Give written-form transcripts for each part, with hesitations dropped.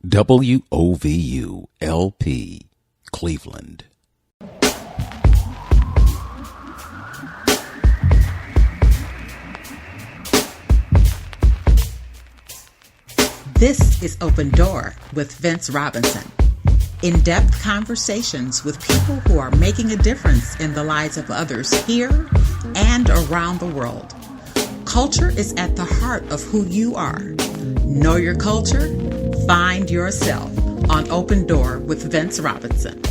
WOVU LP, Cleveland. This is Open Door with Vince Robinson. In-depth conversations with people who are making a difference in the lives of others here and around the world. Culture is at the heart of who you are. Know your culture, find yourself on Open Door with Vince Robinson.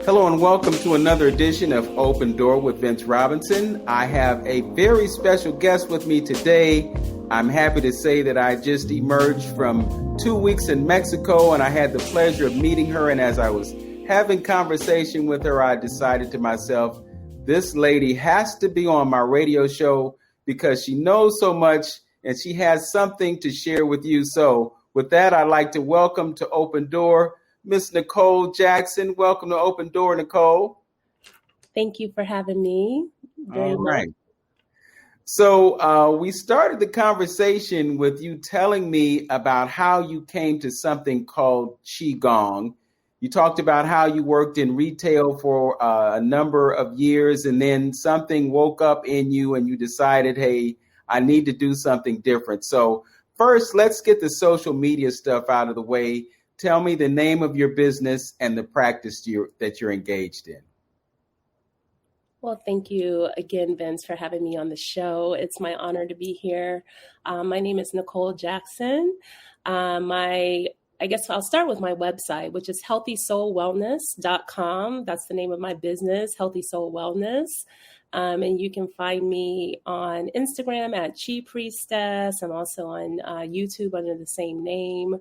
Hello and welcome to another edition of Open Door with Vince Robinson. I have a very special guest with me today. I'm happy to say that I just emerged from 2 weeks in Mexico and I had the pleasure of meeting her. And as I was having conversation with her, I decided to myself, this lady has to be on my radio show because she knows so much and she has something to share with you. So with that, I'd like to welcome to Open Door, Miss Nicole Jackson. Welcome to Open Door, Nicole. Thank you for having me. All right. So we started the conversation with you telling me about how you came to something called Qigong. You talked about how you worked in retail for a number of years, and then something woke up in you and you decided, hey, I need to do something different. So first, let's get the social media stuff out of the way. Tell me the name of your business and the practice that you're engaged in. Well, thank you again, Vince, for having me on the show. It's my honor to be here. My name is Nicole Jackson. I guess I'll start with my website, which is healthysoulwellness.com. That's the name of my business, Healthy Soul Wellness. And you can find me on Instagram at Chi Priestess. I'm also on YouTube under the same name.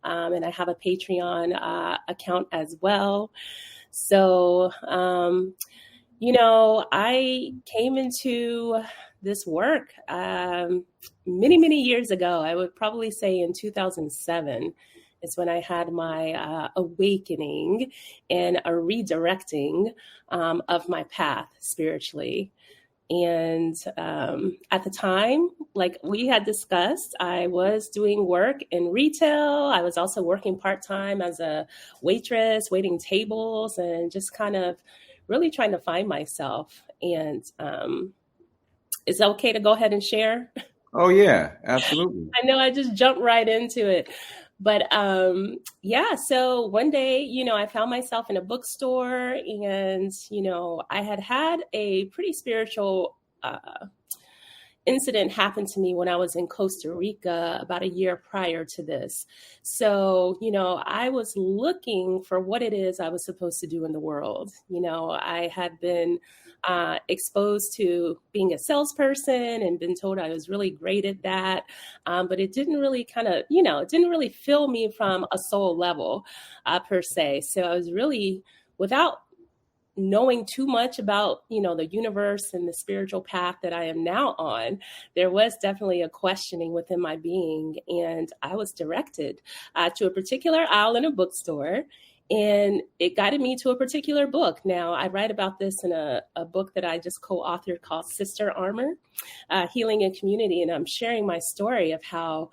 And I have a Patreon account as well. So, I came into this work many, many years ago. I would probably say in 2007 is when I had my awakening and a redirecting of my path spiritually. And at the time, like we had discussed, I was doing work in retail. I was also working part-time as a waitress, waiting tables, and just kind of really trying to find myself. And is it okay to go ahead and share? Oh, yeah, absolutely. I know I just jumped right into it. But so one day, I found myself in a bookstore and, I had a pretty spiritual incident happen to me when I was in Costa Rica about a year prior to this. So, I was looking for what it is I was supposed to do in the world. I had been exposed to being a salesperson and been told I was really great at that. But it didn't really it didn't really fill me from a soul level per se. So I was really, without knowing too much about, the universe and the spiritual path that I am now on, there was definitely a questioning within my being. And I was directed to a particular aisle in a bookstore. And it guided me to a particular book. Now, I write about this in a book that I just co-authored called Sister Armor, Healing and Community. And I'm sharing my story of how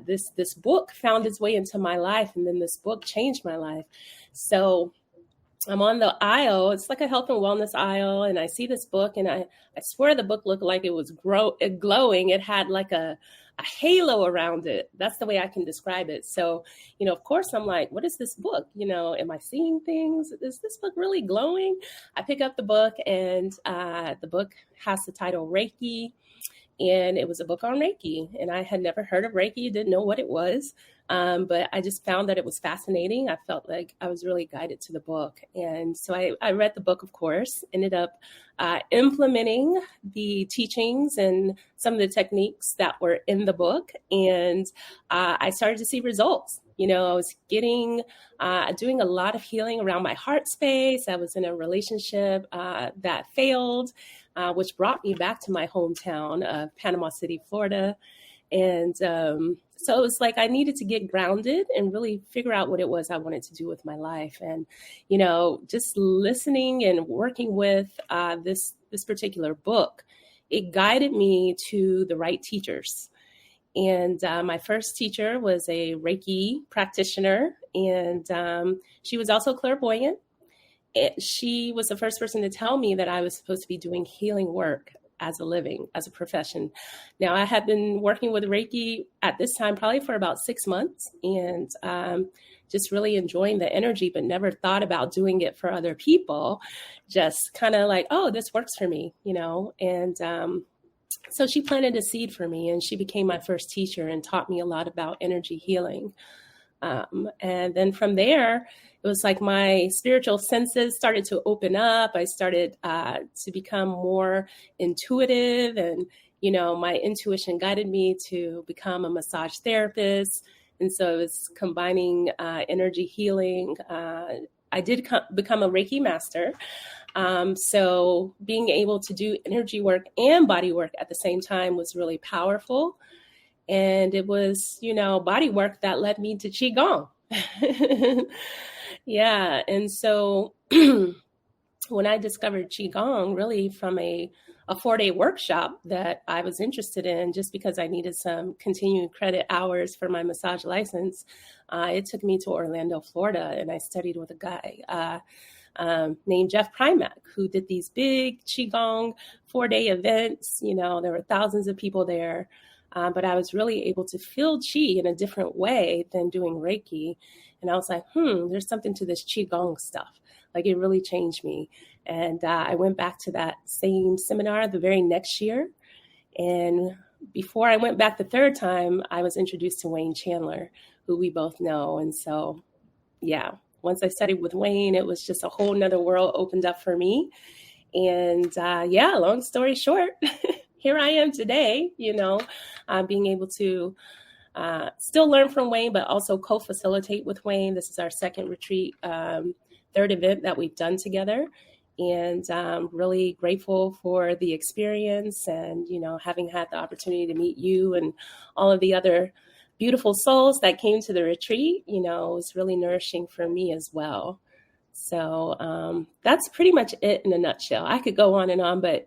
this book found its way into my life. And then this book changed my life. So I'm on the aisle. It's like a health and wellness aisle. And I see this book and I swear the book looked like it was glowing. It had like a halo around it. That's the way I can describe it. So, of course, I'm like, what is this book? Am I seeing things? Is this book really glowing? I pick up the book and the book has the title Reiki. And it was a book on Reiki. And I had never heard of Reiki, didn't know what it was. But I just found that it was fascinating. I felt like I was really guided to the book. And so I read the book, of course, ended up implementing the teachings and some of the techniques that were in the book. And I started to see results. I was doing a lot of healing around my heart space. I was in a relationship that failed, which brought me back to my hometown of Panama City, Florida. And so it was like I needed to get grounded and really figure out what it was I wanted to do with my life. And, just listening and working with this particular book, it guided me to the right teachers. And my first teacher was a Reiki practitioner, and she was also clairvoyant. She was the first person to tell me that I was supposed to be doing healing work as a living, as a profession. Now, I had been working with Reiki at this time probably for about 6 months, and just really enjoying the energy, but never thought about doing it for other people. Just kind of like, oh, this works for me, and so she planted a seed for me, and she became my first teacher and taught me a lot about energy healing. And then from there, it was like my spiritual senses started to open up. I started to become more intuitive, and, my intuition guided me to become a massage therapist. And so it was combining energy healing. I did become a Reiki master. So being able to do energy work and body work at the same time was really powerful. And it was, body work that led me to Qigong. Yeah. And so when I discovered Qigong, really from a 4-day workshop that I was interested in, just because I needed some continued credit hours for my massage license, it took me to Orlando, Florida, and I studied with a guy named Jeff Primack, who did these big Qigong 4-day events. There were thousands of people there. But I was really able to feel Qi in a different way than doing Reiki. And I was like, there's something to this Qigong stuff. Like, it really changed me. And I went back to that same seminar the very next year. And before I went back the third time, I was introduced to Wayne Chandler, who we both know. And so, yeah, once I studied with Wayne, it was just a whole nother world opened up for me. And long story short, here I am today, being able to still learn from Wayne, but also co-facilitate with Wayne. This is our second retreat, third event that we've done together. And really grateful for the experience and, having had the opportunity to meet you and all of the other beautiful souls that came to the retreat, it was really nourishing for me as well. So that's pretty much it in a nutshell. I could go on and on, but,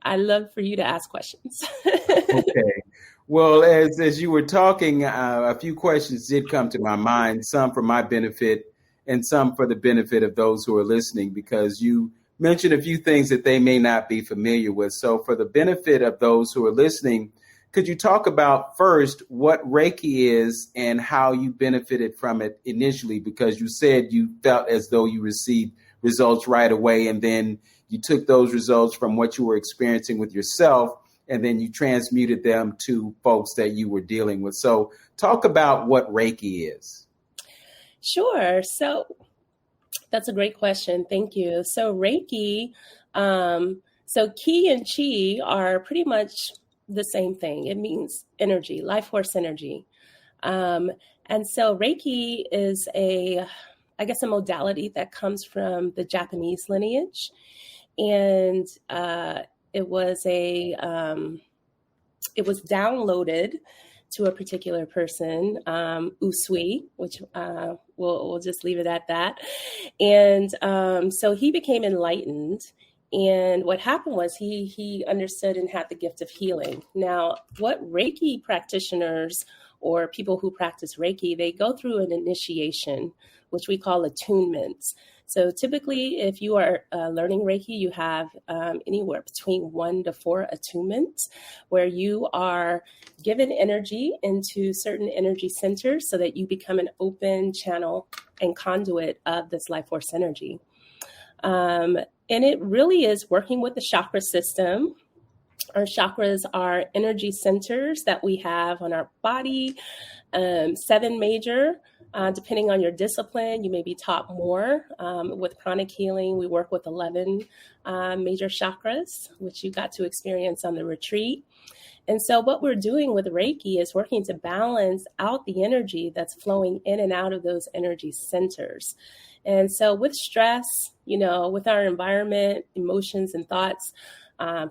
I love for you to ask questions. Okay. Well, as you were talking, a few questions did come to my mind, some for my benefit and some for the benefit of those who are listening, because you mentioned a few things that they may not be familiar with. So for the benefit of those who are listening, could you talk about first what Reiki is and how you benefited from it initially? Because you said you felt as though you received results right away, and then you took those results from what you were experiencing with yourself, and then you transmuted them to folks that you were dealing with. So talk about what Reiki is. Sure. So that's a great question. Thank you. So Reiki, so Ki and Chi are pretty much the same thing. It means energy, life force energy. And so Reiki is a modality that comes from the Japanese lineage. And it was downloaded to a particular person, Usui, which we'll just leave it at that. And so he became enlightened. And what happened was he understood and had the gift of healing. Now, what Reiki practitioners or people who practice Reiki, they go through an initiation, which we call attunements. So typically, if you are learning Reiki, you have anywhere between 1 to 4 attunements, where you are given energy into certain energy centers so that you become an open channel and conduit of this life force energy. And it really is working with the chakra system. Our chakras are energy centers that we have on our body, 7 major. Depending on your discipline, you may be taught more. With pranic healing, we work with 11 major chakras, which you got to experience on the retreat. And so what we're doing with Reiki is working to balance out the energy that's flowing in and out of those energy centers. And so with stress, with our environment, emotions and thoughts,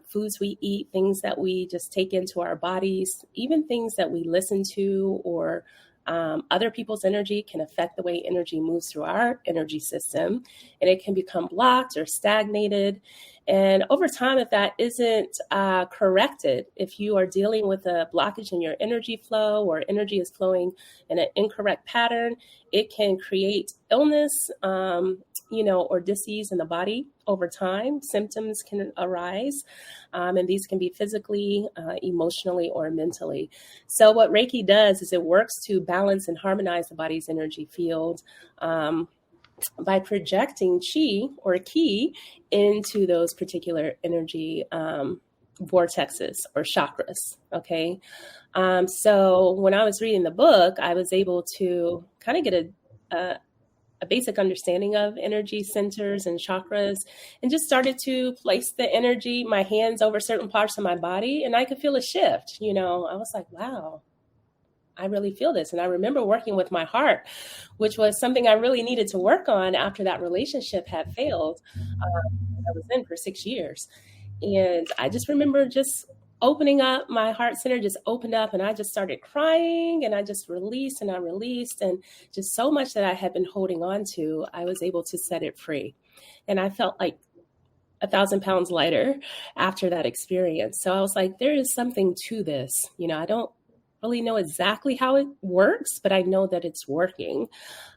foods we eat, things that we just take into our bodies, even things that we listen to or other people's energy can affect the way energy moves through our energy system, and it can become blocked or stagnated. And over time, if that isn't corrected, if you are dealing with a blockage in your energy flow or energy is flowing in an incorrect pattern, it can create illness, or disease in the body over time. Symptoms can arise, and these can be physically, emotionally, or mentally. So what Reiki does is it works to balance and harmonize the body's energy field by projecting chi or ki into those particular energy vortexes or chakras. Okay. So when I was reading the book, I was able to kind of get a basic understanding of energy centers and chakras, and just started to place the energy, my hands over certain parts of my body, and I could feel a shift. I was like, wow, I really feel this. And I remember working with my heart, which was something I really needed to work on after that relationship had failed. I was in for 6 years. And I just remember just opening up, my heart center just opened up, and I just started crying, and I just released, and I released, and just so much that I had been holding on to, I was able to set it free. And I felt like 1,000 pounds lighter after that experience. So I was like, there is something to this. I don't really know exactly how it works, but I know that it's working.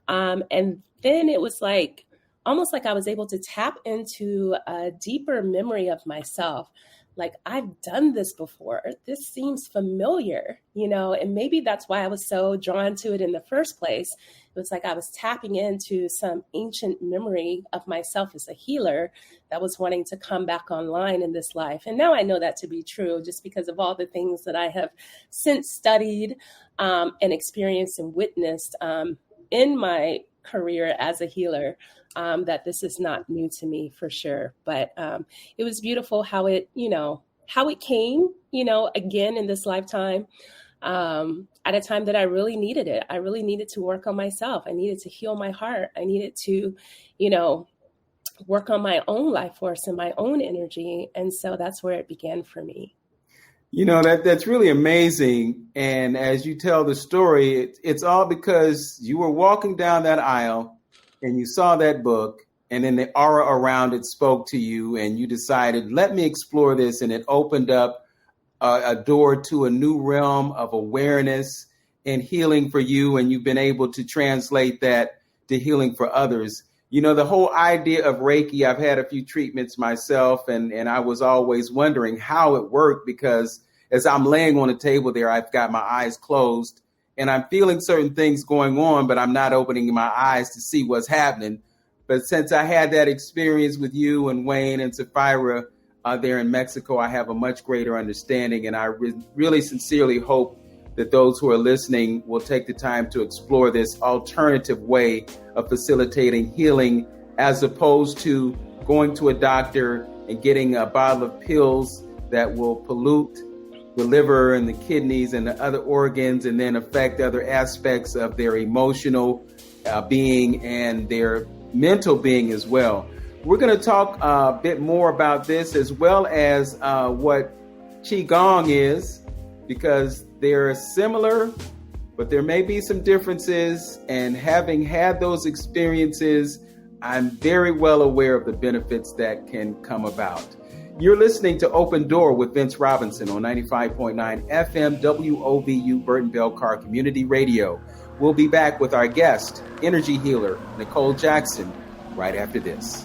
And then it was like, almost like I was able to tap into a deeper memory of myself. Like, I've done this before. This seems familiar, and maybe that's why I was so drawn to it in the first place. It was like I was tapping into some ancient memory of myself as a healer that was wanting to come back online in this life. And now I know that to be true just because of all the things that I have since studied and experienced and witnessed in my career as a healer. That this is not new to me for sure, but it was beautiful how it came, again in this lifetime, at a time that I really needed it. I really needed to work on myself. I needed to heal my heart. I needed to, work on my own life force and my own energy. And so that's where it began for me. That's really amazing. And as you tell the story, it's all because you were walking down that aisle and you saw that book, and then the aura around it spoke to you, and you decided, let me explore this. And it opened up a door to a new realm of awareness and healing for you. And you've been able to translate that to healing for others. The whole idea of Reiki, I've had a few treatments myself, and I was always wondering how it worked, because as I'm laying on the table there, I've got my eyes closed, and I'm feeling certain things going on, but I'm not opening my eyes to see what's happening. But since I had that experience with you and Wayne and Sapphira there in Mexico, I have a much greater understanding. And I really sincerely hope that those who are listening will take the time to explore this alternative way of facilitating healing, as opposed to going to a doctor and getting a bottle of pills that will pollute the liver and the kidneys and the other organs, and then affect other aspects of their emotional being and their mental being as well. We're going to talk a bit more about this, as well as what Qigong is, because they're similar, but there may be some differences. And having had those experiences, I'm very well aware of the benefits that can come about. You're listening to Open Door with Vince Robinson on 95.9 FM WOVU Burton Bell Car Community Radio. We'll be back with our guest, energy healer Nicole Jackson, right after this.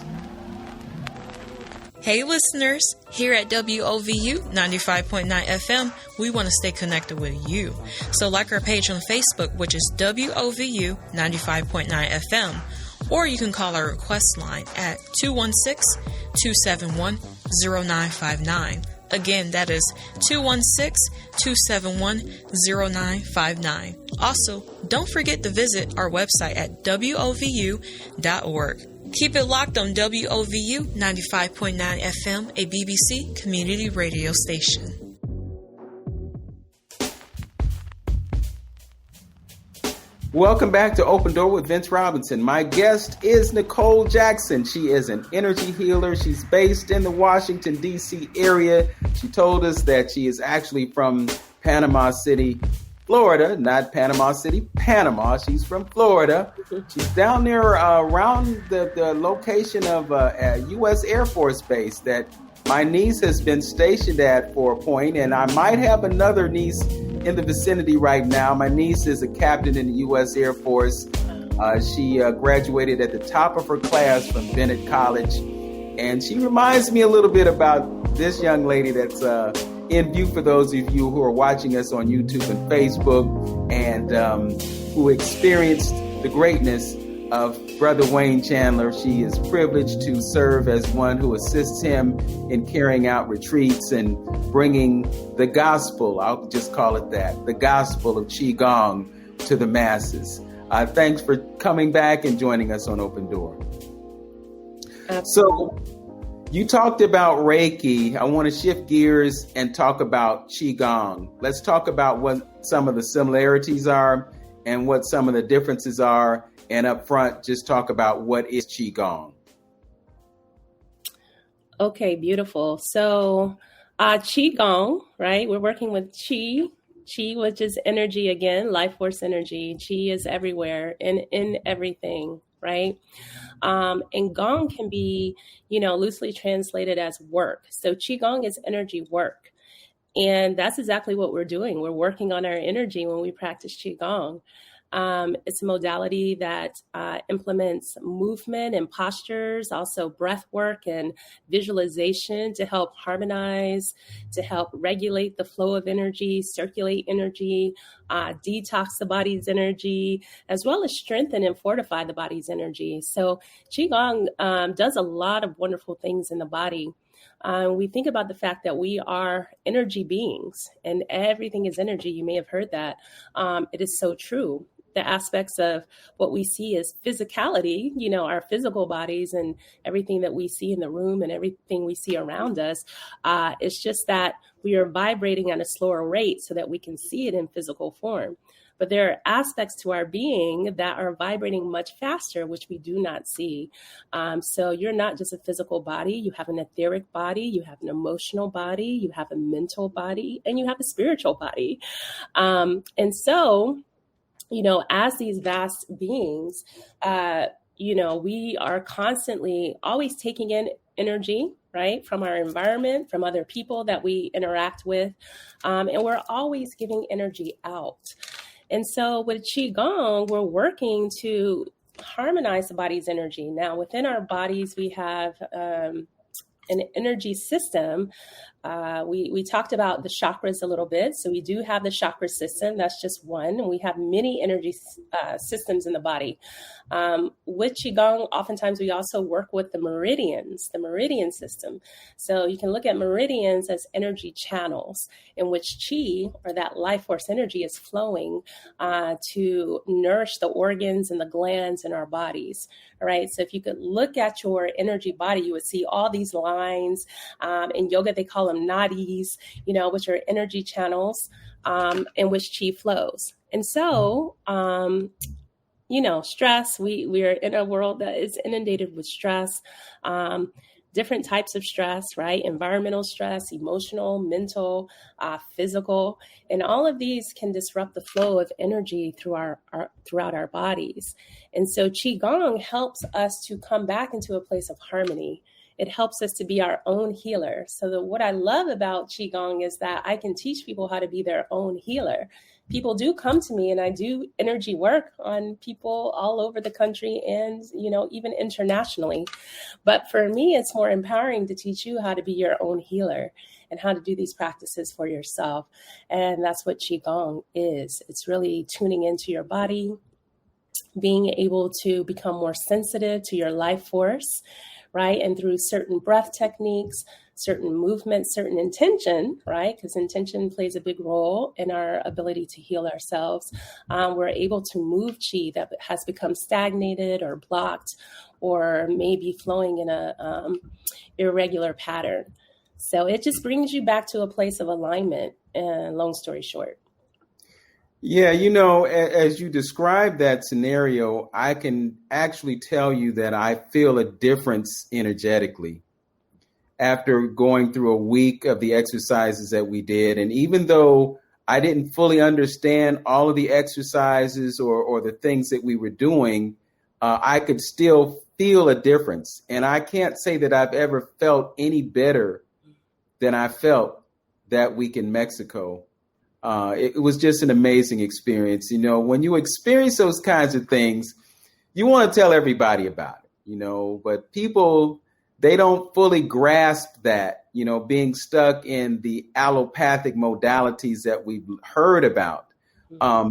Hey listeners, here at WOVU 95.9 FM, we want to stay connected with you. So like our page on Facebook, which is WOVU 95.9 FM, or you can call our request line at 216-271-0959. Again, that is 216-271-0959. Also, don't forget to visit our website at WOVU.org. Keep it locked on WOVU 95.9 FM, a BBC community radio station. Welcome back to Open Door with Vince Robinson. My guest is Nicole Jackson. She is an energy healer. She's based in the Washington, D.C. area. She told us that she is actually from Panama City, Florida, not Panama City, Panama. She's from Florida. She's down there around the location of a U.S. Air Force base that my niece has been stationed at for a point, and I might have another niece in the vicinity right now. My niece is a captain in the U.S. Air Force. She graduated at the top of her class from Bennett College, and she reminds me a little bit about this young lady that's in view for those of you who are watching us on YouTube and Facebook, and who experienced the greatness of Brother Wayne Chandler. She is privileged to serve as one who assists him in carrying out retreats and bringing the gospel, I'll just call it that, the gospel of Qigong to the masses. Thanks for coming back and joining us on Open Door. So you talked about Reiki. I want to shift gears and talk about Qigong. Let's talk about what some of the similarities are and what some of the differences are. And up front, just talk about what is Qigong. Okay, beautiful. So Qigong, right? We're working with Qi, which is energy again, life force energy. Qi is everywhere and in everything, right? And Gong can be, loosely translated as work. So Qigong is energy work. And that's exactly what we're doing. We're working on our energy when we practice Qigong. It's a modality that implements movement and postures, also breath work and visualization to help harmonize, to help regulate the flow of energy, circulate energy, detox the body's energy, as well as strengthen and fortify the body's energy. So Qigong does a lot of wonderful things in the body. We think about the fact that we are energy beings and everything is energy. You may have heard that. It is so true. The aspects of what we see as physicality, our physical bodies and everything that we see in the room and everything we see around us, it's just that we are vibrating at a slower rate so that we can see it in physical form. But there are aspects to our being that are vibrating much faster, which we do not see. So you're not just a physical body. You have an etheric body. You have an emotional body. You have a mental body. And you have a spiritual body. And so, as these vast beings, we are constantly always taking in energy, right, from our environment, from other people that we interact with. And we're always giving energy out. And so with Qigong, we're working to harmonize the body's energy. Now, within our bodies, we have an energy system. We talked about the chakras a little bit. So we do have the chakra system. That's just one. And we have many energy systems in the body. With Qigong, oftentimes we also work with the meridian system. So you can look at meridians as energy channels in which Qi, or that life force energy, is flowing to nourish the organs and the glands in our bodies. All right. So if you could look at your energy body, you would see all these lines. In yoga, they call them nadis, which are energy channels in which Qi flows. And so, stress, we are in a world that is inundated with stress, different types of stress, right? Environmental stress, emotional, mental, physical, and all of these can disrupt the flow of energy throughout our bodies. And so Qigong helps us to come back into a place of harmony. It helps us to be our own healer. So what I love about Qigong is that I can teach people how to be their own healer. People do come to me and I do energy work on people all over the country and, even internationally. But for me, it's more empowering to teach you how to be your own healer and how to do these practices for yourself. And that's what Qigong is. It's really tuning into your body, being able to become more sensitive to your life force, right? And through certain breath techniques, certain movements, certain intention, right? Because intention plays a big role in our ability to heal ourselves. We're able to move Qi that has become stagnated or blocked or maybe flowing in a irregular pattern. So it just brings you back to a place of alignment, long story short. Yeah, as you describe that scenario, I can actually tell you that I feel a difference energetically after going through a week of the exercises that we did. And even though I didn't fully understand all of the exercises or the things that we were doing, I could still feel a difference. And I can't say that I've ever felt any better than I felt that week in Mexico. It was just an amazing experience. When you experience those kinds of things, you want to tell everybody about it, but people, they don't fully grasp that, being stuck in the allopathic modalities that we've heard about.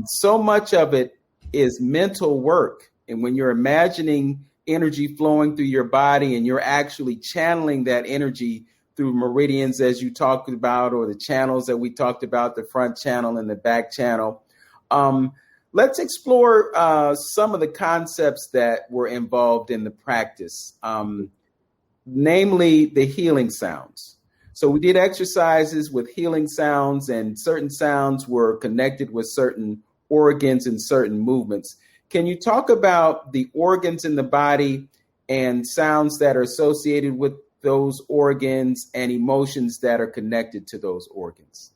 So much of it is mental work. And when you're imagining energy flowing through your body and you're actually channeling that energy through meridians, as you talked about, or the channels that we talked about, the front channel and the back channel. Let's explore some of the concepts that were involved in the practice, namely the healing sounds. So we did exercises with healing sounds, and certain sounds were connected with certain organs and certain movements. Can you talk about the organs in the body and sounds that are associated with those organs and emotions that are connected to those organs?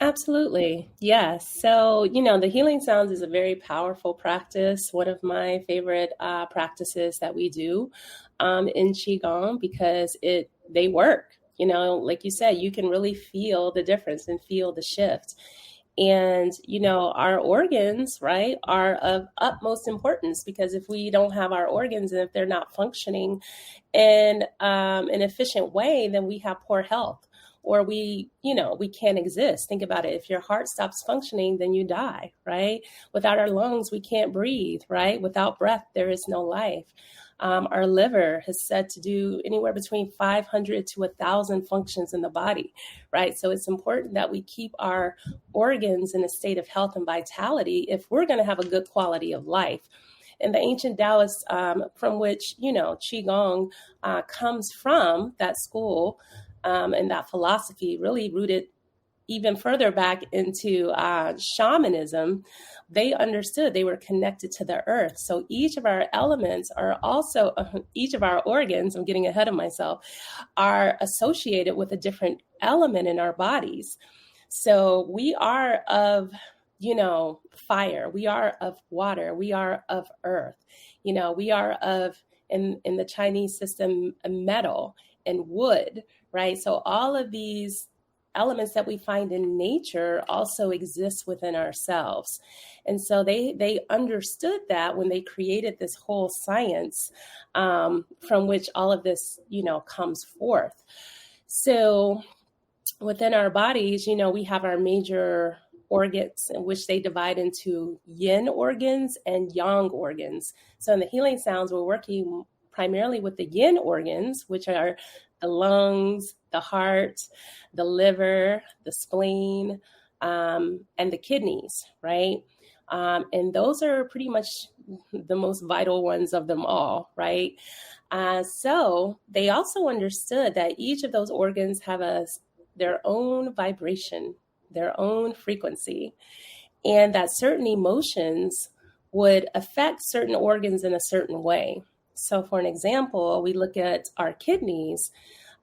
Absolutely. Yes. So, the healing sounds is a very powerful practice. One of my favorite practices that we do in Qigong, because they work. Like you said, you can really feel the difference and feel the shift. And, our organs, right, are of utmost importance, because if we don't have our organs and if they're not functioning in an efficient way, then we have poor health, or we can't exist. Think about it. If your heart stops functioning, then you die, right? Without our lungs, we can't breathe, right? Without breath, there is no life. Our liver is said to do anywhere between 500 to 1,000 functions in the body, right? So it's important that we keep our organs in a state of health and vitality if we're going to have a good quality of life. And the ancient Taoists, from which, Qigong comes from, that school and that philosophy, really rooted even further back into shamanism. They understood they were connected to the earth. So each of our elements are also, each of our organs, I'm getting ahead of myself, are associated with a different element in our bodies. So we are of, fire, we are of water, we are of earth, we are of, in the Chinese system, metal and wood, right? So all of these elements that we find in nature also exist within ourselves. And so they understood that when they created this whole science from which all of this, comes forth. So within our bodies, we have our major organs, in which they divide into yin organs and yang organs. So in the healing sounds, we're working primarily with the yin organs, which are the lungs, the heart, the liver, the spleen, and the kidneys, right? And those are pretty much the most vital ones of them all, right? So they also understood that each of those organs have their own vibration, their own frequency, and that certain emotions would affect certain organs in a certain way. So for an example, we look at our kidneys,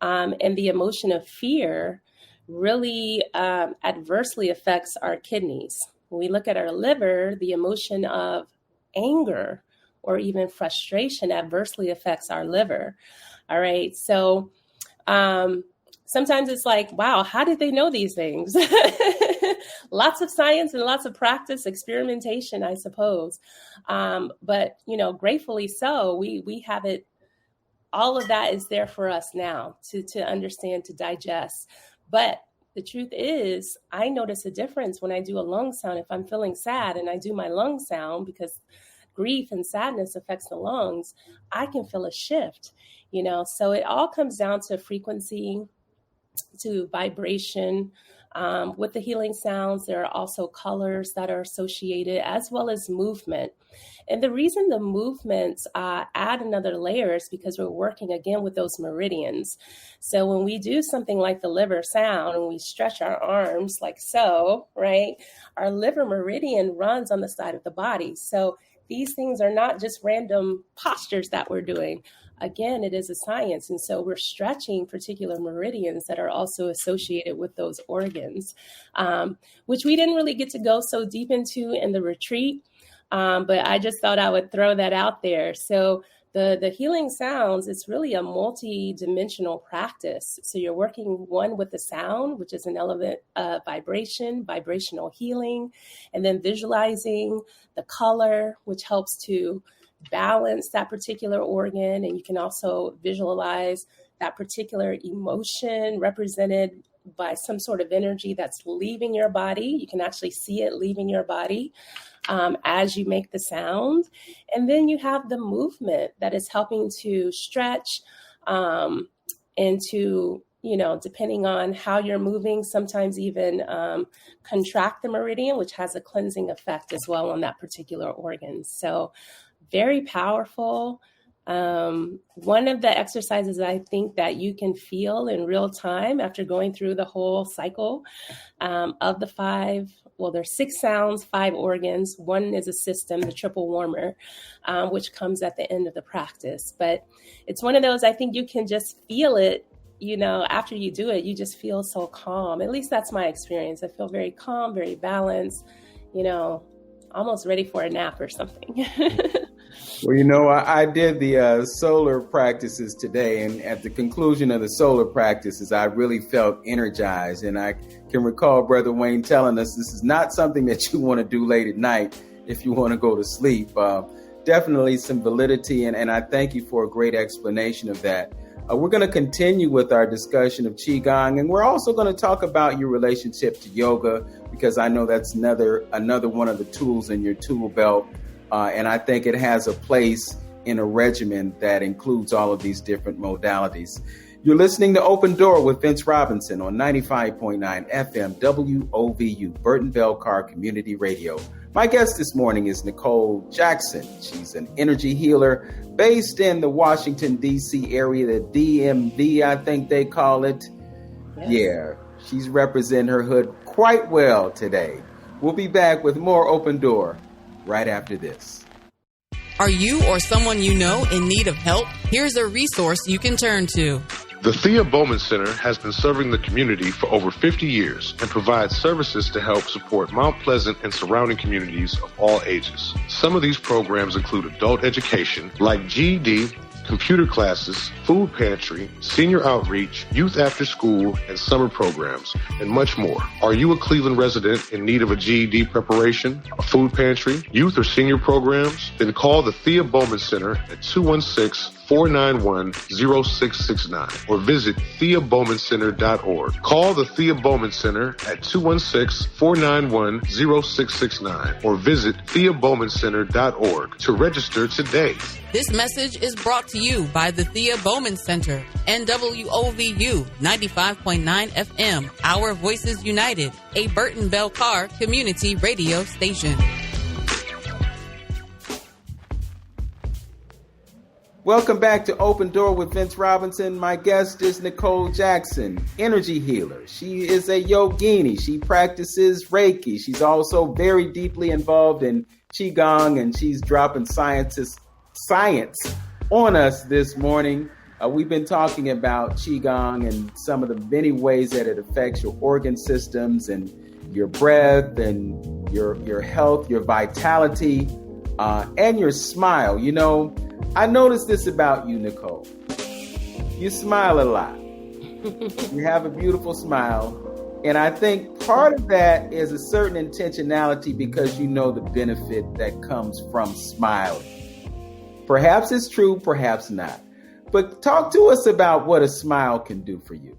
and the emotion of fear really adversely affects our kidneys. When we look at our liver, the emotion of anger or even frustration adversely affects our liver. All right. So sometimes it's like, wow, how did they know these things? Lots of science and lots of practice, experimentation, I suppose. But, gratefully so, we have it. All of that is there for us now to understand, to digest. But the truth is, I notice a difference when I do a lung sound. If I'm feeling sad and I do my lung sound, because grief and sadness affects the lungs, I can feel a shift, So it all comes down to frequency, to vibration. With the healing sounds, there are also colors that are associated, as well as movement. And the reason the movements add another layer is because we're working again with those meridians. So when we do something like the liver sound and we stretch our arms like so, right, our liver meridian runs on the side of the body. So these things are not just random postures that we're doing. again, it is a science. And so we're stretching particular meridians that are also associated with those organs, which we didn't really get to go so deep into in the retreat. But I just thought I would throw that out there. So the healing sounds, it's really a multi-dimensional practice. So you're working one with the sound, which is an element of vibration, vibrational healing, and then visualizing the color, which helps to balance that particular organ. And you can also visualize that particular emotion represented by some sort of energy that's leaving your body. You can actually see it leaving your body as you make the sound. And then you have the movement that is helping to stretch and to, depending on how you're moving, sometimes even contract the meridian, which has a cleansing effect as well on that particular organ. So very powerful. One of the exercises I think that you can feel in real time after going through the whole cycle of the 5, well, there's 6 sounds, 5 organs. One is a system, the triple warmer, which comes at the end of the practice. But it's one of those, I think you can just feel it, after you do it, you just feel so calm. At least that's my experience. I feel very calm, very balanced, almost ready for a nap or something. Well, I did the solar practices today, and at the conclusion of the solar practices, I really felt energized. And I can recall Brother Wayne telling us this is not something that you want to do late at night if you want to go to sleep. Definitely some validity, and I thank you for a great explanation of that. We're going to continue with our discussion of Qigong, and we're also going to talk about your relationship to yoga, because I know that's another one of the tools in your tool belt. And I think it has a place in a regimen that includes all of these different modalities. You're listening to Open Door with Vince Robinson on 95.9 FM WOVU, Burton Bell Car Community Radio. My guest this morning is Nicole Jackson. She's an energy healer based in the Washington, D.C. area, the DMV, I think they call it. Yes. Yeah, she's representing her hood quite well today. We'll be back with more Open Door right after this. Are you or someone you know in need of help? Here's a resource you can turn to. The Thea Bowman Center has been serving the community for over 50 years and provides services to help support Mount Pleasant and surrounding communities of all ages. Some of these programs include adult education like GED, computer classes, food pantry, senior outreach, youth after school, and summer programs, and much more. Are you a Cleveland resident in need of a GED preparation, a food pantry, youth or senior programs? Then call the Thea Bowman Center at 216-491-0669 or visit TheaBowmanCenter.org. Call the Thea Bowman Center at 216-491-0669 or visit TheaBowmanCenter.org to register today. This message is brought to you by the Thea Bowman Center and WOVU 95.9 FM, Our Voices United, a Burton Bell Car community radio station. Welcome back to Open Door with Vince Robinson. My guest is Nicole Jackson, energy healer. She is a yogini. She practices Reiki. She's also very deeply involved in Qigong, and she's dropping science on us this morning. We've been talking about Qigong and some of the many ways that it affects your organ systems and your breath and your health, your vitality, and your smile. I noticed this about you, Nicole. You smile a lot. You have a beautiful smile. And I think part of that is a certain intentionality because you know the benefit that comes from smiling. Perhaps it's true, perhaps not. But talk to us about what a smile can do for you.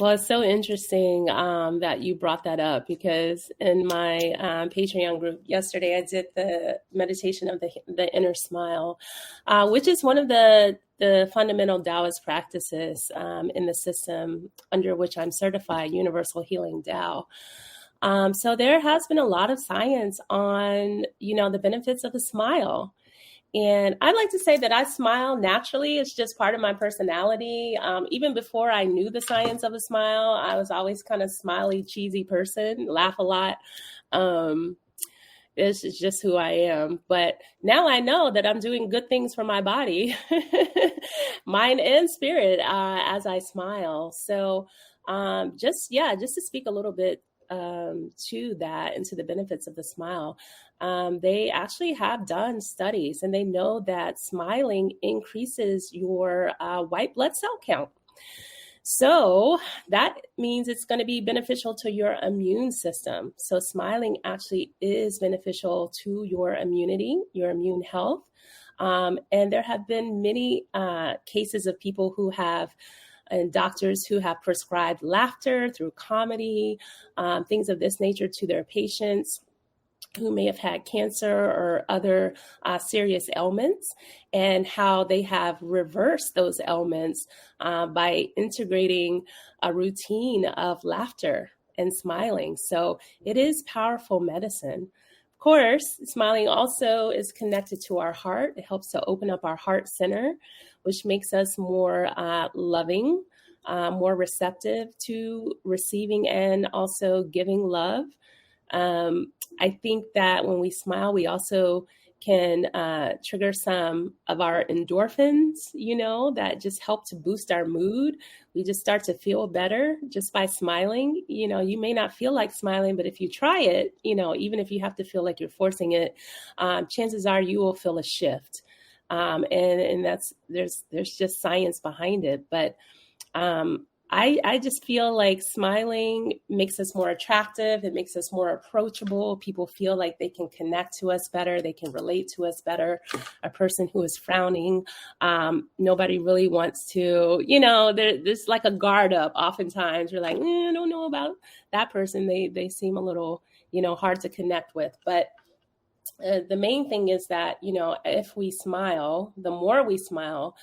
Well, it's so interesting that you brought that up, because in my Patreon group yesterday, I did the meditation of the inner smile, which is one of the fundamental Taoist practices in the system under which I'm certified, Universal Healing Tao. So there has been a lot of science on, the benefits of a smile. And I'd like to say that I smile naturally. It's just part of my personality. Even before I knew the science of a smile, I was always kind of smiley, cheesy person, laugh a lot. This is just who I am. But now I know that I'm doing good things for my body, mind and spirit, as I smile. So just to speak a little bit to that and to the benefits of the smile. They actually have done studies, and they know that smiling increases your white blood cell count. So that means it's going to be beneficial to your immune system. So smiling actually is beneficial to your immunity, your immune health. And there have been many cases of people who have, and doctors who have prescribed laughter through comedy, things of this nature to their patients who may have had cancer or other serious ailments, and how they have reversed those ailments by integrating a routine of laughter and smiling. So it is powerful medicine. Of course, smiling also is connected to our heart. It helps to open up our heart center, which makes us more loving, more receptive to receiving and also giving love. I think that when we smile, we also can trigger some of our endorphins, that just help to boost our mood. We just start to feel better just by smiling. You may not feel like smiling, but if you try it, even if you have to feel like you're forcing it, chances are you will feel a shift. And that's, there's just science behind it. But I just feel like smiling makes us more attractive. It makes us more approachable. People feel like they can connect to us better. They can relate to us better. A person who is frowning, nobody really wants to, there's like a guard up. Oftentimes you're like, I don't know about that person. They seem a little, hard to connect with. But the main thing is that, if we smile, the more we smile,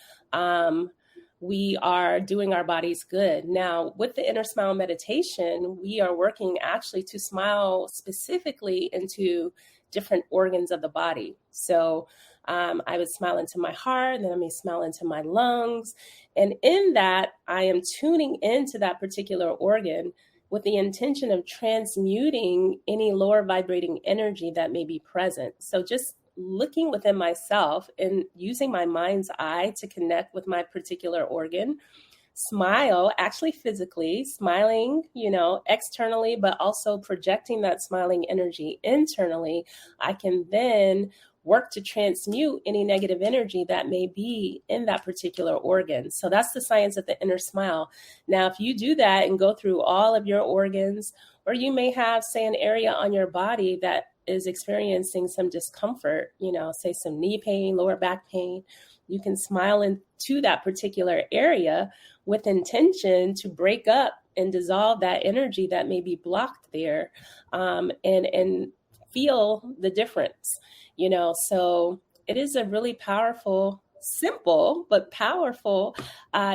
we are doing our bodies good. Now, with the inner smile meditation, we are working actually to smile specifically into different organs of the body. So I would smile into my heart, and then I may smile into my lungs. And in that, I am tuning into that particular organ with the intention of transmuting any lower vibrating energy that may be present. So just looking within myself and using my mind's eye to connect with my particular organ, smile, actually physically smiling, externally, but also projecting that smiling energy internally. I can then work to transmute any negative energy that may be in that particular organ. So that's the science of the inner smile. Now, if you do that and go through all of your organs, or you may have, say, an area on your body that is experiencing some discomfort, say some knee pain, lower back pain, you can smile into that particular area with intention to break up and dissolve that energy that may be blocked there, and feel the difference, So it is a really powerful, simple, but powerful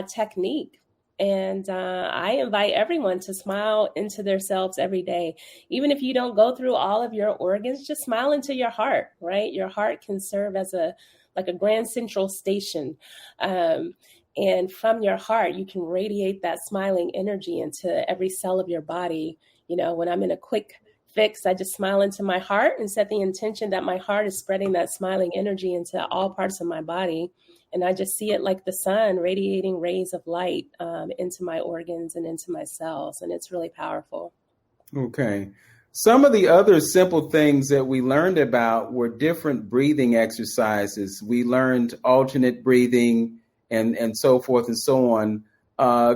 technique. And I invite everyone to smile into themselves every day. Even if you don't go through all of your organs, just smile into your heart, right? Your heart can serve as a grand central station. And from your heart, you can radiate that smiling energy into every cell of your body. When I'm in a quick fix, I just smile into my heart and set the intention that my heart is spreading that smiling energy into all parts of my body. And I just see it like the sun radiating rays of light into my organs and into my cells. And it's really powerful. Okay. Some of the other simple things that we learned about were different breathing exercises. We learned alternate breathing and so forth and so on.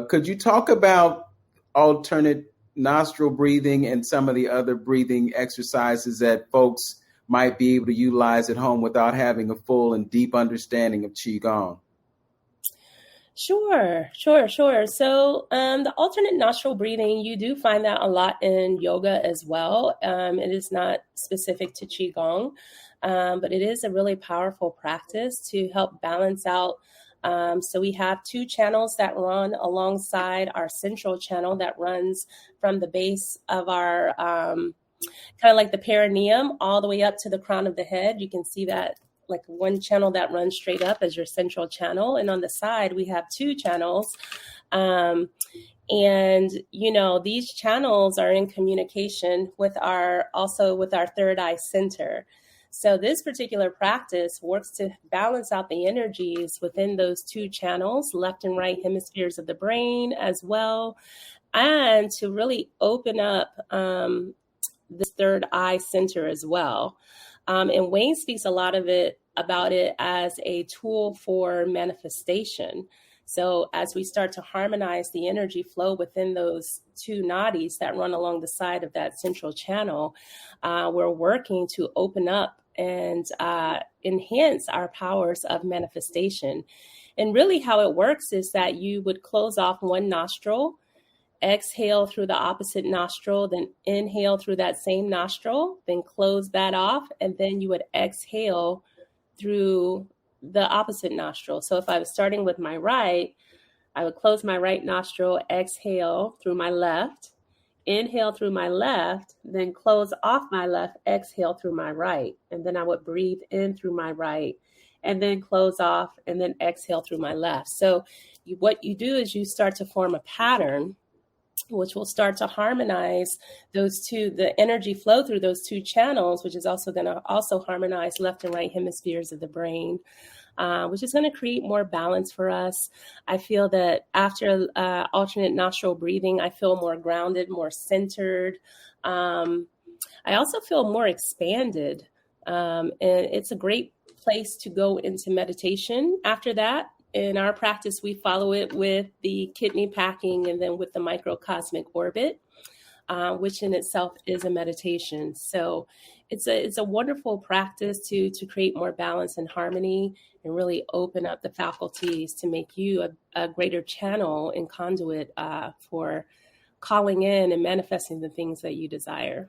Could you talk about alternate nostril breathing and some of the other breathing exercises that folks might be able to utilize at home without having a full and deep understanding of Qigong? Sure. So the alternate nostril breathing, you do find that a lot in yoga as well. It is not specific to Qigong, but it is a really powerful practice to help balance out. So we have two channels that run alongside our central channel that runs from the base of our kind of like the perineum all the way up to the crown of the head. You can see that like one channel that runs straight up as your central channel. And on the side, we have two channels. And, these channels are in communication with our third eye center. So this particular practice works to balance out the energies within those two channels, left and right hemispheres of the brain as well, and to really open up this third eye center as well. And Wayne speaks a lot about it as a tool for manifestation. So as we start to harmonize the energy flow within those two nadis that run along the side of that central channel, we're working to open up and enhance our powers of manifestation. And really how it works is that you would close off one nostril, exhale through the opposite nostril, then inhale through that same nostril, then close that off, and then you would exhale through the opposite nostril. So if I was starting with my right, I would close my right nostril, exhale through my left, inhale through my left, then close off my left, exhale through my right. And then I would breathe in through my right and then close off and then exhale through my left. So what you do is you start to form a pattern which will start to harmonize the energy flow through those two channels, which is also going to harmonize left and right hemispheres of the brain, which is going to create more balance for us. I feel that after alternate nostril breathing, I feel more grounded, more centered. I also feel more expanded. And it's a great place to go into meditation after that. In our practice, we follow it with the kidney packing and then with the microcosmic orbit, which in itself is a meditation. So it's a wonderful practice to create more balance and harmony and really open up the faculties to make you a greater channel and conduit for calling in and manifesting the things that you desire.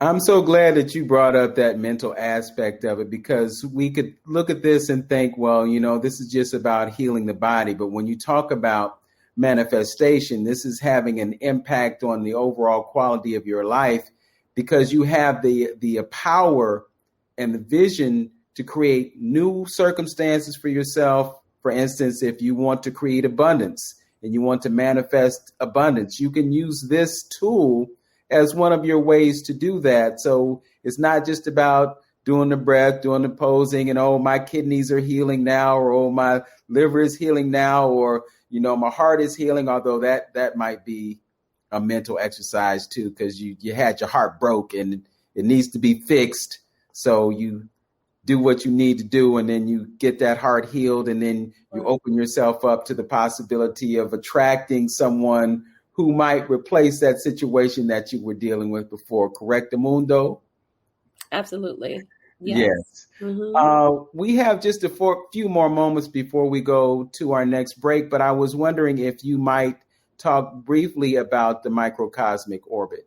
I'm so glad that you brought up that mental aspect of it, because we could look at this and think, well, this is just about healing the body. But when you talk about manifestation, this is having an impact on the overall quality of your life, because you have the power and the vision to create new circumstances for yourself. For instance, if you want to create abundance and you want to manifest abundance, you can use this tool as one of your ways to do that. So it's not just about doing the breath, doing the posing, and, oh, my kidneys are healing now, or, oh, my liver is healing now, or, my heart is healing, although that might be a mental exercise too, because you had your heart broke and it needs to be fixed. So you do what you need to do, and then you get that heart healed, and then you open yourself up to the possibility of attracting someone who might replace that situation that you were dealing with before. Correct, Amundo? Absolutely. Yes. Mm-hmm. We have just a few more moments before we go to our next break, but I was wondering if you might talk briefly about the microcosmic orbit.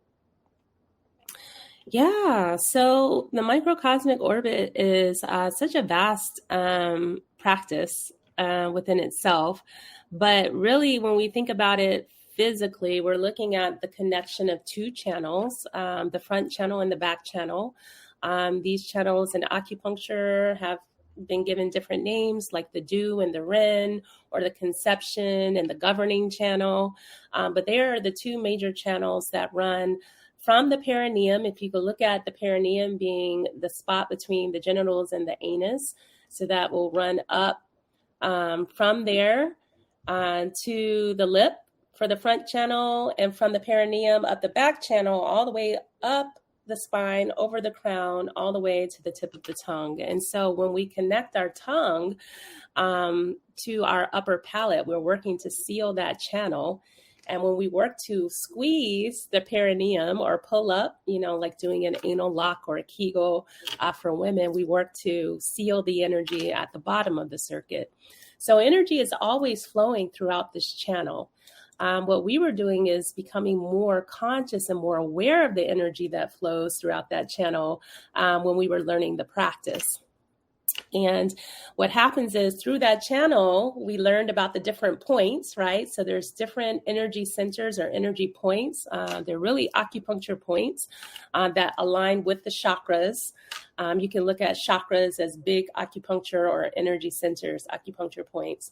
Yeah. So the microcosmic orbit is such a vast practice within itself. But really, when we think about it physically, we're looking at the connection of two channels, the front channel and the back channel. These channels in acupuncture have been given different names, like the dew and the ren, or the conception and the governing channel. But they are the two major channels that run from the perineum. If you could look at the perineum being the spot between the genitals and the anus, so that will run up from there to the lip for the front channel, and from the perineum up the back channel, all the way up the spine, over the crown, all the way to the tip of the tongue. And so when we connect our tongue to our upper palate, we're working to seal that channel. And when we work to squeeze the perineum or pull up, like doing an anal lock or a Kegel for women, we work to seal the energy at the bottom of the circuit. So energy is always flowing throughout this channel. What we were doing is becoming more conscious and more aware of the energy that flows throughout that channel when we were learning the practice. And what happens is, through that channel, we learned about the different points, right? So there's different energy centers or energy points. They're really acupuncture points that align with the chakras. You can look at chakras as big acupuncture or energy centers, acupuncture points.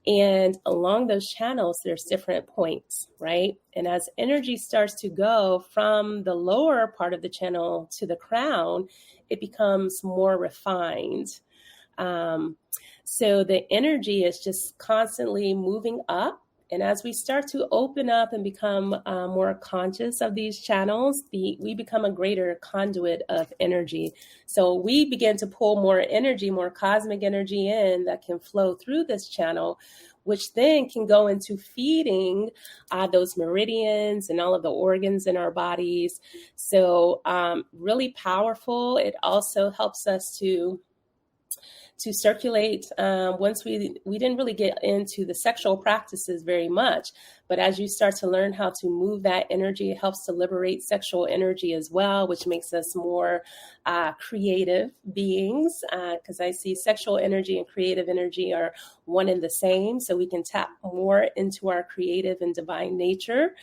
And along those channels, there's different points, right? And as energy starts to go from the lower part of the channel to the crown, it becomes more refined. So the energy is just constantly moving up. And as we start to open up and become more conscious of these channels, we become a greater conduit of energy. So we begin to pull more energy, more cosmic energy in that can flow through this channel, which then can go into feeding those meridians and all of the organs in our bodies. So really powerful. It also helps us to circulate. Once we didn't really get into the sexual practices very much, but as you start to learn how to move that energy, it helps to liberate sexual energy as well, which makes us more creative beings, because I see sexual energy and creative energy are one and the same. So we can tap more into our creative and divine nature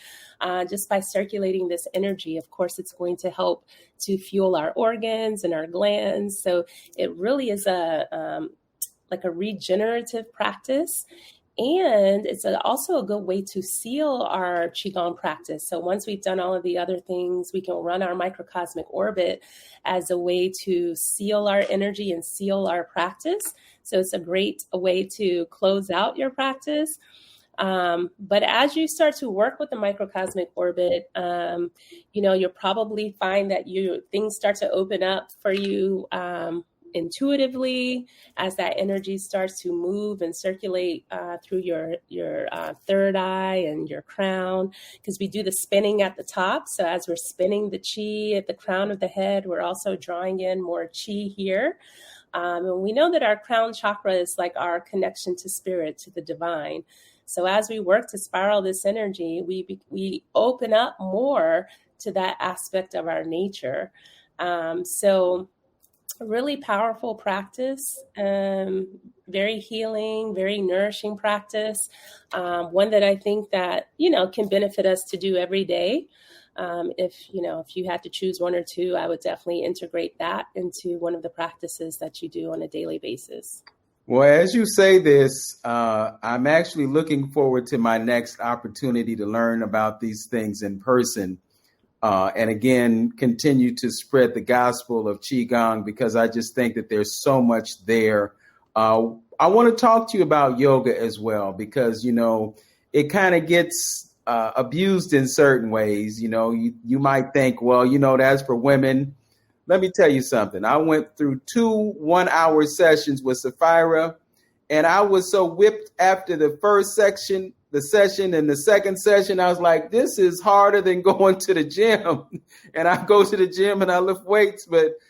just by circulating this energy. Of course, it's going to help to fuel our organs and our glands. So it really is like a regenerative practice. And it's also a good way to seal our Qigong practice. So once we've done all of the other things, we can run our microcosmic orbit as a way to seal our energy and seal our practice. So it's a great way to close out your practice. But as you start to work with the microcosmic orbit, you'll probably find that things start to open up for you intuitively as that energy starts to move and circulate through your third eye and your crown, because we do the spinning at the top. So as we're spinning the chi at the crown of the head, we're also drawing in more chi here. And we know that our crown chakra is like our connection to spirit, to the divine. So as we work to spiral this energy, we open up more to that aspect of our nature. So really powerful practice, very healing, very nourishing practice. One that I think that, can benefit us to do every day. If you had to choose one or two, I would definitely integrate that into one of the practices that you do on a daily basis. Well, as you say this, I'm actually looking forward to my next opportunity to learn about these things in person. And again, continue to spread the gospel of Qigong, because I just think that there's so much there. I want to talk to you about yoga as well, because, it kind of gets abused in certain ways. You might think, well, that's for women. Let me tell you something. I went through 2 1-hour sessions with Sapphira, and I was so whipped after the first session and the second session. I was like, this is harder than going to the gym. And I go to the gym and I lift weights, but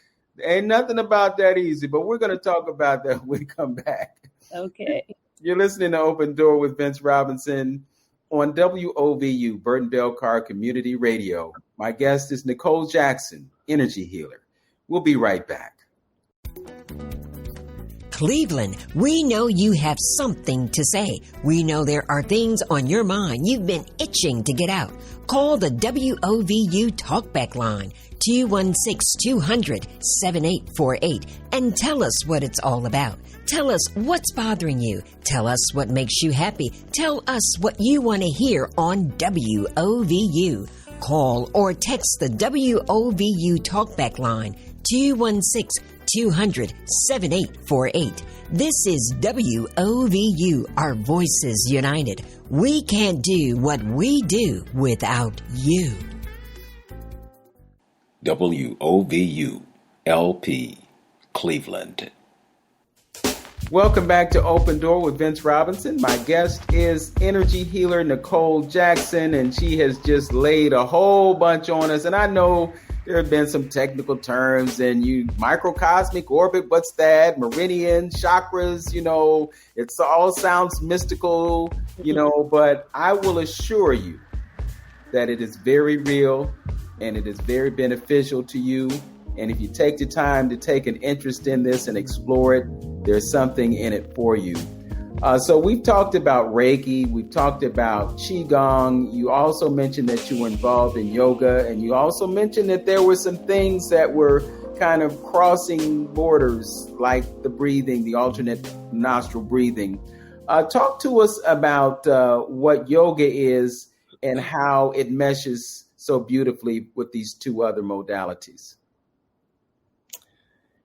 ain't nothing about that easy. But we're going to talk about that when we come back. Okay. You're listening to Open Door with Vince Robinson on WOVU, Burton Bell Car Community Radio. My guest is Nicole Jackson, energy healer. We'll be right back. Cleveland, we know you have something to say. We know there are things on your mind you've been itching to get out. Call the WOVU Talkback line, 216-200-7848, and tell us what it's all about. Tell us what's bothering you. Tell us what makes you happy. Tell us what you want to hear on WOVU. Call or text the WOVU Talkback line, 216-200-7848. This is WOVU, our voices united. We can't do what we do without you. WOVU, LP, Cleveland. Welcome back to Open Door with Vince Robinson. My guest is energy healer Nicole Jackson, and she has just laid a whole bunch on us. And I know there have been some technical terms, and microcosmic orbit, what's that? Meridian, chakras, it all sounds mystical, but I will assure you that it is very real and it is very beneficial to you. And if you take the time to take an interest in this and explore it, there's something in it for you. So we've talked about Reiki. We've talked about Qigong. You also mentioned that you were involved in yoga. And you also mentioned that there were some things that were kind of crossing borders like the breathing, the alternate nostril breathing. Talk to us about what yoga is and how it meshes so beautifully with these two other modalities.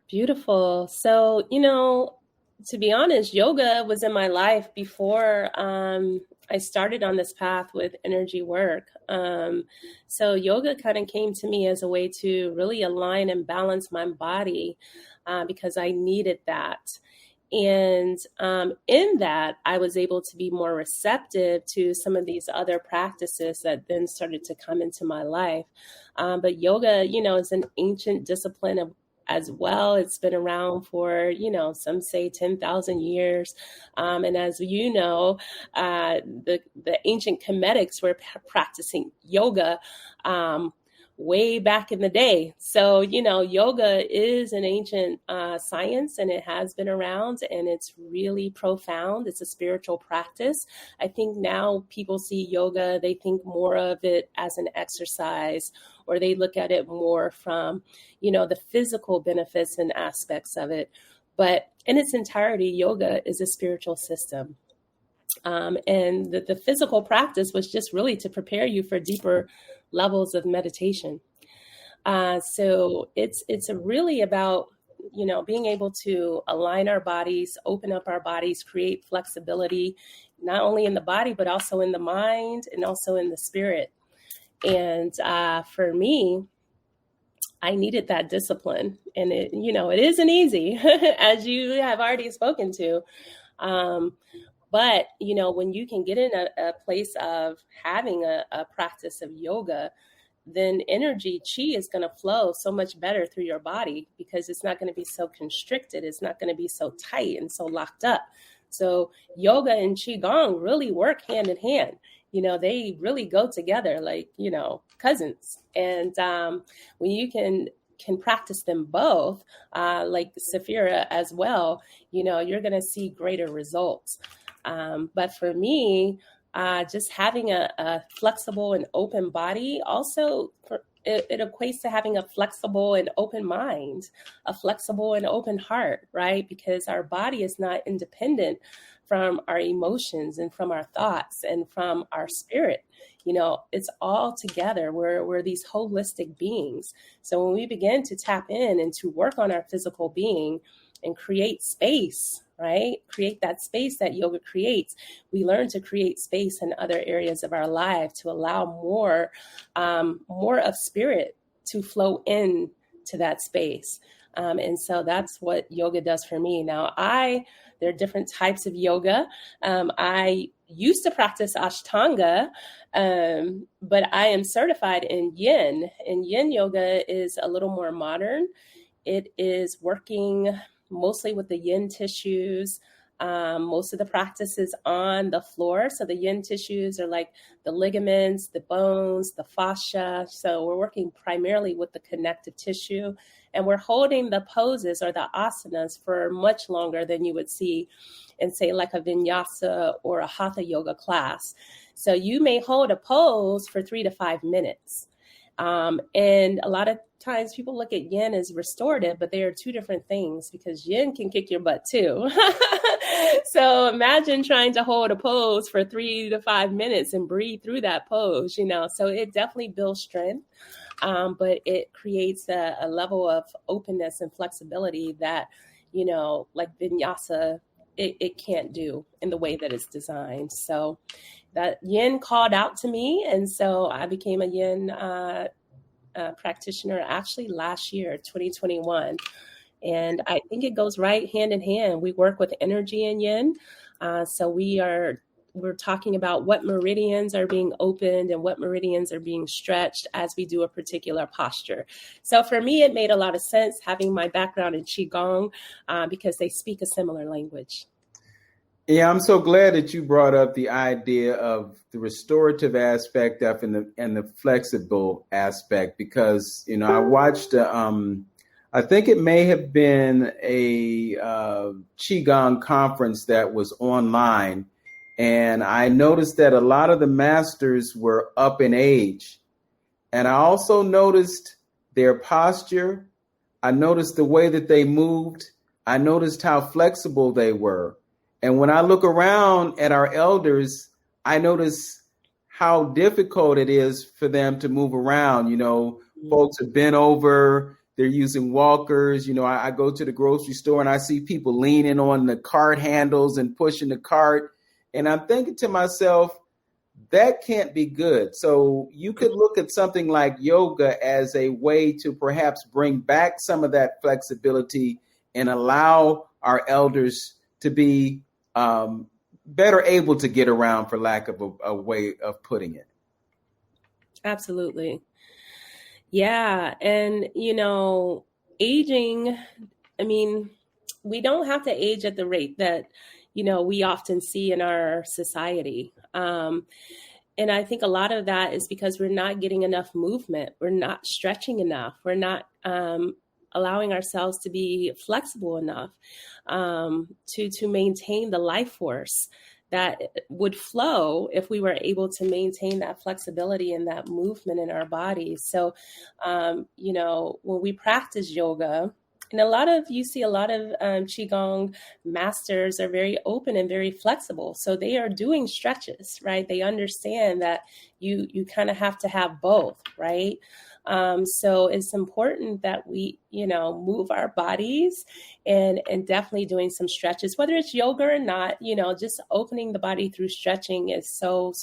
Beautiful. So, to be honest, yoga was in my life before I started on this path with energy work. So yoga kind of came to me as a way to really align and balance my body because I needed that. And in that, I was able to be more receptive to some of these other practices that then started to come into my life. But yoga, is an ancient discipline as well. It's been around for, some say 10,000 years. And as you know, the ancient Kemetics were practicing yoga way back in the day. So, yoga is an ancient science, and it has been around, and it's really profound. It's a spiritual practice. I think now people see yoga, they think more of it as an exercise, or they look at it more from, the physical benefits and aspects of it. But in its entirety, yoga is a spiritual system. And the physical practice was just really to prepare you for deeper levels of meditation. So it's really about, being able to align our bodies, open up our bodies, create flexibility, not only in the body, but also in the mind and also in the spirit. And for me, I needed that discipline, and it isn't easy, as you have already spoken to. But, when you can get in a place of having a practice of yoga, then energy, chi, is going to flow so much better through your body because it's not going to be so constricted. It's not going to be so tight and so locked up. So yoga and qigong really work hand in hand. They really go together like, cousins. And when you can practice them both, like Safira as well, you're going to see greater results. But for me, just having a flexible and open body also, it equates to having a flexible and open mind, a flexible and open heart, right? Because our body is not independent from our emotions and from our thoughts and from our spirit. It's all together. We're these holistic beings. So when we begin to tap in and to work on our physical being and create space, right? Create that space that yoga creates. We learn to create space in other areas of our life to allow more of spirit to flow in to that space. And so that's what yoga does for me. Now, there are different types of yoga. I used to practice Ashtanga, but I am certified in Yin. And Yin yoga is a little more modern. It is working mostly with the yin tissues. Most of the practice is on the floor. So the yin tissues are like the ligaments, the bones, the fascia. So we're working primarily with the connective tissue, and we're holding the poses or the asanas for much longer than you would see in, say, like a vinyasa or a hatha yoga class. So you may hold a pose for 3 to 5 minutes. And a lot of times people look at yin as restorative, but they are two different things because yin can kick your butt too. So imagine trying to hold a pose for 3 to 5 minutes and breathe through that pose, so it definitely builds strength. But it creates a level of openness and flexibility that, like vinyasa, it can't do in the way that it's designed. So that yin called out to me. And so I became a yin practitioner actually last year, 2021. And I think it goes right hand in hand. We work with energy and yin. So we're talking about what meridians are being opened and what meridians are being stretched as we do a particular posture. So for me, it made a lot of sense having my background in Qigong because they speak a similar language. Yeah, I'm so glad that you brought up the idea of the restorative aspect of and the flexible aspect because, I watched, I think it may have been a Qigong conference that was online. And I noticed that a lot of the masters were up in age. And I also noticed their posture I noticed the way that they moved. I noticed how flexible they were. And when I look around at our elders, I notice how difficult it is for them to move around. You know, folks have bent over, they're using walkers. You know, I go to the grocery store and I see people leaning on the cart handles and pushing the cart. And I'm thinking to myself, that can't be good. So you could look at something like yoga as a way to perhaps bring back some of that flexibility and allow our elders to be better able to get around, for lack of a way of putting it. Absolutely. Yeah. And, you know, aging, I mean, we don't have to age at the rate that, you know, we often see in our society. And I think a lot of that is because we're not getting enough movement. We're not stretching enough. We're not allowing ourselves to be flexible enough to maintain the life force that would flow if we were able to maintain that flexibility and that movement in our bodies. So, you know, when we practice yoga, and you see a lot of Qigong masters are very open and very flexible. So they are doing stretches, right? They understand that you kind of have to have both, right? So it's important that we, you know, move our bodies and definitely doing some stretches, whether it's yoga or not, you know, just opening the body through stretching is so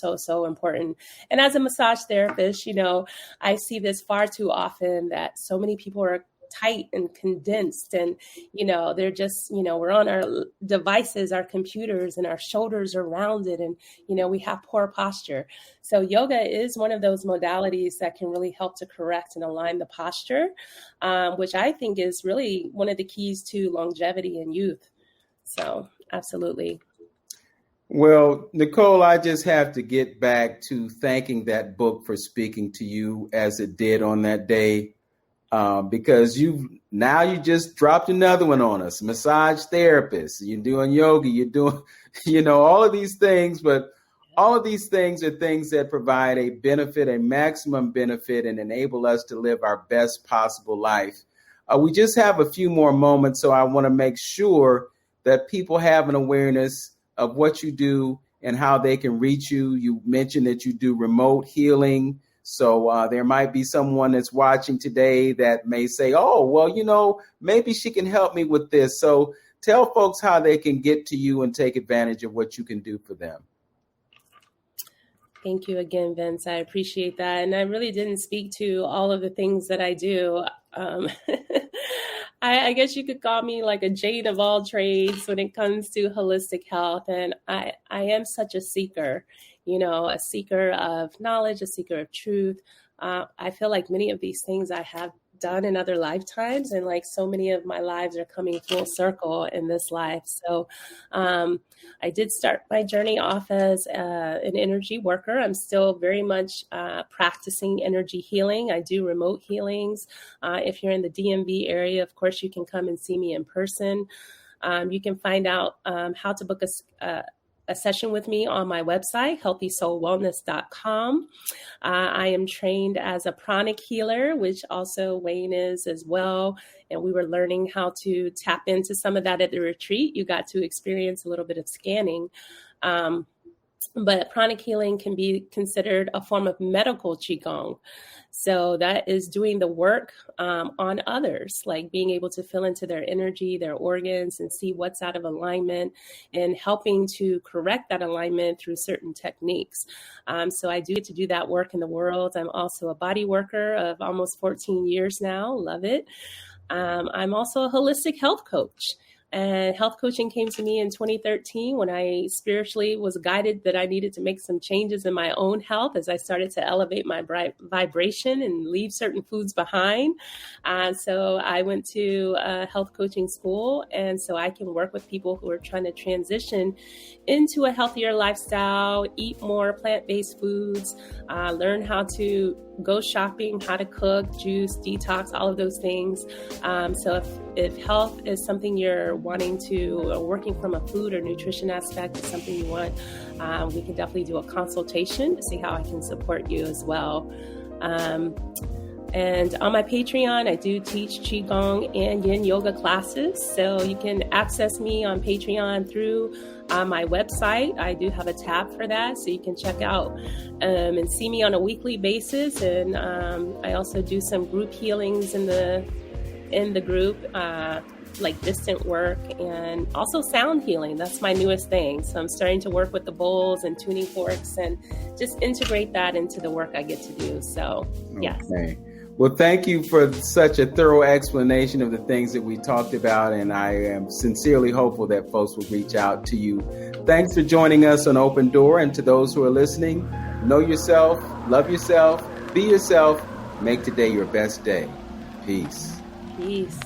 important. And as a massage therapist, you know, I see this far too often that so many people are tight and condensed and, you know, they're just, you know, we're on our devices, our computers, and our shoulders are rounded and, you know, we have poor posture. So yoga is one of those modalities that can really help to correct and align the posture, which I think is really one of the keys to longevity and youth. So absolutely. Well, Nicole, I just have to get back to thanking that book for speaking to you as it did on that day. Because you just dropped another one on us, massage therapist, you're doing yoga, you're doing, you know, all of these things, but all of these things are things that provide a benefit, a maximum benefit, and enable us to live our best possible life. We just have a few more moments, so I want to make sure that people have an awareness of what you do and how they can reach you. You mentioned that you do remote healing. So there might be someone that's watching today that may say, oh, well, you know, maybe she can help me with this. So tell folks how they can get to you and take advantage of what you can do for them. Thank you again, Vince. I appreciate that. And I really didn't speak to all of the things that I do. I guess you could call me like a Jane of all trades when it comes to holistic health. And I am such a seeker. You know, a seeker of knowledge, a seeker of truth. I feel like many of these things I have done in other lifetimes, and like so many of my lives are coming full circle in this life. So I did start my journey off as an energy worker. I'm still very much practicing energy healing. I do remote healings. If you're in the DMV area, of course, you can come and see me in person. You can find out how to book a session with me on my website, healthysoulwellness.com. I am trained as a pranic healer, which also Wayne is as well. And we were learning how to tap into some of that at the retreat. You got to experience a little bit of scanning. But pranic healing can be considered a form of medical Qigong. So that is doing the work on others, like being able to feel into their energy, their organs, and see what's out of alignment and helping to correct that alignment through certain techniques. So I do get to do that work in the world. I'm also a body worker of almost 14 years now. Love it. I'm also a holistic health coach. And health coaching came to me in 2013 when I spiritually was guided that I needed to make some changes in my own health as I started to elevate my vibration and leave certain foods behind. So I went to a health coaching school, and so I can work with people who are trying to transition into a healthier lifestyle, eat more plant-based foods, learn how to go shopping, how to cook, juice, detox, all of those things. So if health is something you're wanting to, or working from a food or nutrition aspect is something you want, we can definitely do a consultation to see how I can support you as well. And on my Patreon, I do teach Qigong and Yin yoga classes. So you can access me on Patreon through my website. I do have a tab for that, so you can check out and see me on a weekly basis. And I also do some group healings in the group, like distant work, and also sound healing. That's my newest thing. So I'm starting to work with the bowls and tuning forks and just integrate that into the work I get to do. So, yes. Okay. Well, thank you for such a thorough explanation of the things that we talked about, and I am sincerely hopeful that folks will reach out to you. Thanks for joining us on Open Door, and to those who are listening, know yourself, love yourself, be yourself, make today your best day. Peace. Peace.